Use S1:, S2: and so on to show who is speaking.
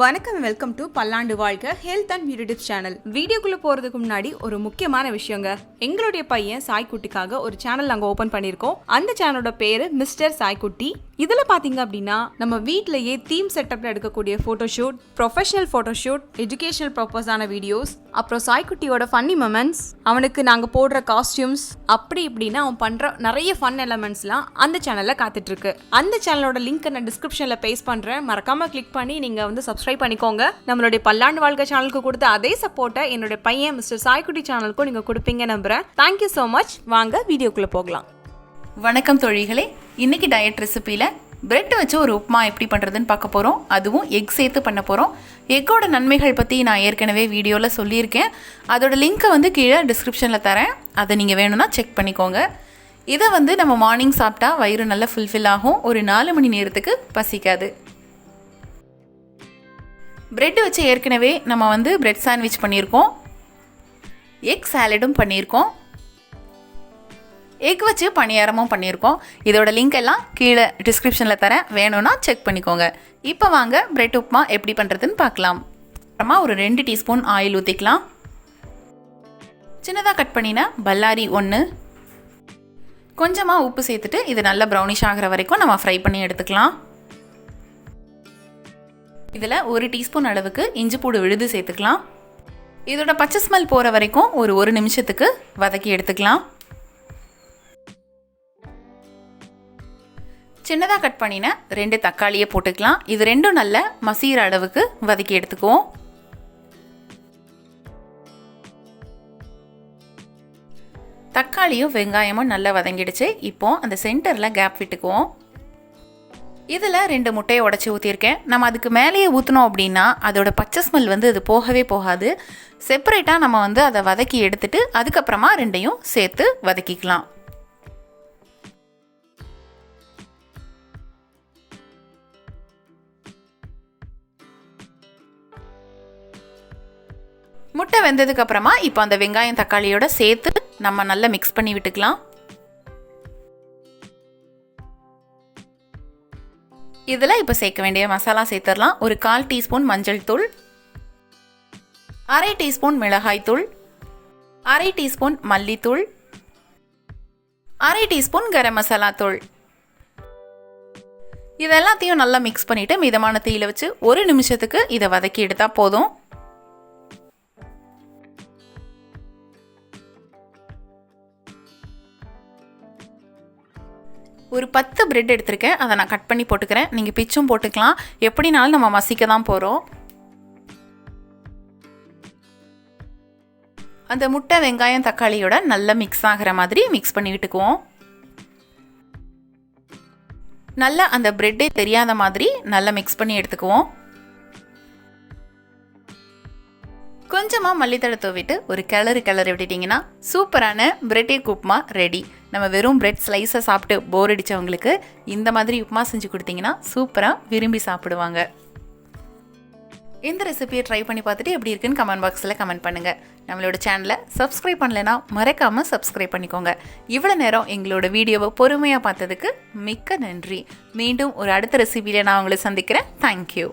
S1: வணக்கம், welcome to பல்லாண்டு வாழ்க health and beauty tips channel. வீடியோக்குள்ள போறதுக்கு முன்னாடி ஒரு முக்கியமான விஷயங்க. எங்களுடைய பையன் சாய்க்குட்டிக்காக ஒரு சேனல் நாங்க ஓபன் பண்ணிருக்கோம். அந்த சேனலோட பேரு மிஸ்டர் சாய்க்குட்டி. இதுல பாத்தீங்க அப்படின்னா நம்ம வீட்லயே தீம் செட்டப்ல எடுக்கக்கூடிய போட்டோஷூட், ப்ரொஃபஷனல் போட்டோஷூட், எஜுகேஷனல் பர்பஸான வீடியோஸ், அப்புறம் சாய்க்குட்டியோட ஃபன்னி மொமெண்ட்ஸ், அவனுக்கு நாங்க போடுற காஸ்டியூம்ஸ், அப்படி இப்படின்னா அவன் பண்ற நிறைய ஃபன் எலமெண்ட்ஸ்லாம் அந்த சேனல்ல காத்துட்டு இருக்கு. அந்த சேனலோட லிங்க் நான் டிஸ்கிரிப்ஷன்ல பேஸ்ட் பண்றேன். மறக்காம கிளிக் பண்ணி நீங்க வந்து சப்ஸ்கிரைப் பண்ணிக்கோங்க. நம்மளுடைய பல்லாண்டு வாழ்க்கை சேனலுக்கு கொடுத்த அதே சப்போர்ட்டை என்னுடைய பையன் மிஸ்டர் சாய்க்குட்டி சேனலுக்கும் நீங்க கொடுப்பீங்க நம்புறேன். Thank you so much. வாங்க வீடியோக்குள்ள போகலாம்.
S2: வணக்கம் தோழிகளே. இன்னைக்கு டயட் ரெசிபியில் பிரெட் வச்சு ஒரு உப்மா எப்படி பண்ணுறதுன்னு பார்க்க போகிறோம். அதுவும் எக் சேர்த்து பண்ண போகிறோம். எக்கோட நன்மைகள் பற்றி நான் ஏற்கனவே வீடியோவில் சொல்லியிருக்கேன். அதோட லிங்க்கை வந்து கீழே டிஸ்கிரிப்ஷனில் தரேன். அதை நீங்கள் வேணும்னா செக் பண்ணிக்கோங்க. இதை வந்து நம்ம மார்னிங் சாப்பிட்டா வயிறு நல்லா ஃபுல்ஃபில் ஆகும். ஒரு 4 மணி நேரத்துக்கு பசிக்காது. பிரெட் வச்சு ஏற்கனவே நம்ம வந்து பிரெட் சாண்ட்விச் பண்ணியிருக்கோம், எக் சாலடும் பண்ணியிருக்கோம், எக் வச்சு பனியாரமும் பண்ணியிருக்கோம். இதோட லிங்க் எல்லாம் கீழே டிஸ்கிரிப்ஷனில் தரேன், வேணும்னா செக் பண்ணிக்கோங்க. இப்போ வாங்க பிரெட் உப்மா எப்படி பண்ணுறதுன்னு பார்க்கலாம். அப்புறமா ஒரு 2 டீஸ்பூன் ஆயில் ஊற்றிக்கலாம். சின்னதாக கட் பண்ணினா பல்லாரி 1, கொஞ்சமாக உப்பு சேர்த்துட்டு இது நல்லா ப்ரௌனிஷ் ஆகிற வரைக்கும் நம்ம ஃப்ரை பண்ணி எடுத்துக்கலாம். இதில் 1 டீஸ்பூன் அளவுக்கு இஞ்சி பூடு விழுது சேர்த்துக்கலாம். இதோட பச்சை ஸ்மெல் போகிற வரைக்கும் ஒரு 1 நிமிஷத்துக்கு வதக்கி எடுத்துக்கலாம். சின்னதாக கட் பண்ணின 2 தக்காளியை போட்டுக்கலாம். இது ரெண்டும் நல்ல மசிகிற அளவுக்கு வதக்கி எடுத்துக்குவோம். தக்காளியும் வெங்காயமும் நல்லா வதங்கிடுச்சு. இப்போ அந்த சென்டரில் கேப் விட்டுக்குவோம். இதில் 2 முட்டையை உடச்சி ஊற்றிருக்கேன். நம்ம அதுக்கு மேலேயே ஊற்றினோம் அப்படின்னா அதோட பச்சை ஸ்மெல் வந்து அது போகவே போகாது. செப்பரேட்டாக நம்ம வந்து அதை வதக்கி எடுத்துட்டு அதுக்கப்புறமா 2ஐயும் சேர்த்து வதக்கிக்கலாம். முட்டை வெந்ததுக்கு அப்புறமா இப்போ அந்த வெங்காயம் தக்காளியோட சேர்த்து நம்ம நல்லா மிக்ஸ் பண்ணி விட்டுக்கலாம். இதில் இப்போ சேர்க்க வேண்டிய மசாலா சேர்த்துடலாம். ஒரு 1/4 டீஸ்பூன் மஞ்சள் தூள், 1/2 டீஸ்பூன் மிளகாய் தூள், 1/2 டீஸ்பூன் மல்லித்தூள், 1/2 டீஸ்பூன் கரம் மசாலா தூள். இதெல்லாத்தையும் நல்லா மிக்ஸ் பண்ணிவிட்டு மிதமான தீயில வச்சு 1 நிமிஷத்துக்கு இதை வதக்கி எடுத்தால் போதும். ஒரு 10 பிரெட் எடுத்திருக்கேன். அதை நான் கட் பண்ணி போட்டுக்கிறேன். நீங்கள் பிச்சும் போட்டுக்கலாம். எப்படினாலும் நம்ம மசிக்க தான் போகிறோம். அந்த முட்டை வெங்காயம் தக்காளியோட நல்லா மிக்ஸ் ஆகிற மாதிரி மிக்ஸ் பண்ணி விட்டுக்குவோம். நல்லா அந்த பிரெட்டே தெரியாத மாதிரி நல்லா மிக்ஸ் பண்ணி எடுத்துக்குவோம். கொஞ்சமாக மல்லித்தழை தூவிட்டு ஒரு கிளறி விட்டுட்டிங்கன்னா சூப்பரான பிரெட் எக் உப்மா ரெடி. நம்ம வெறும் பிரெட் ஸ்லைஸை சாப்பிட்டு போர் அடித்தவங்களுக்கு இந்த மாதிரி உப்மா செஞ்சு கொடுத்தீங்கன்னா சூப்பராக விரும்பி சாப்பிடுவாங்க. இந்த ரெசிபியை ட்ரை பண்ணி பார்த்துட்டு எப்படி இருக்குன்னு கமெண்ட் பாக்ஸில் கமெண்ட் பண்ணுங்கள். நம்மளோட சேனலை சப்ஸ்கிரைப் பண்ணலைன்னா மறக்காமல் சப்ஸ்கிரைப் பண்ணிக்கோங்க. இவ்வளோ நேரம் எங்களோட வீடியோவை பொறுமையாக பார்த்ததுக்கு மிக்க நன்றி. மீண்டும் ஒரு அடுத்த ரெசிபியில் நான் உங்களை சந்திக்கிறேன். தேங்க்யூ.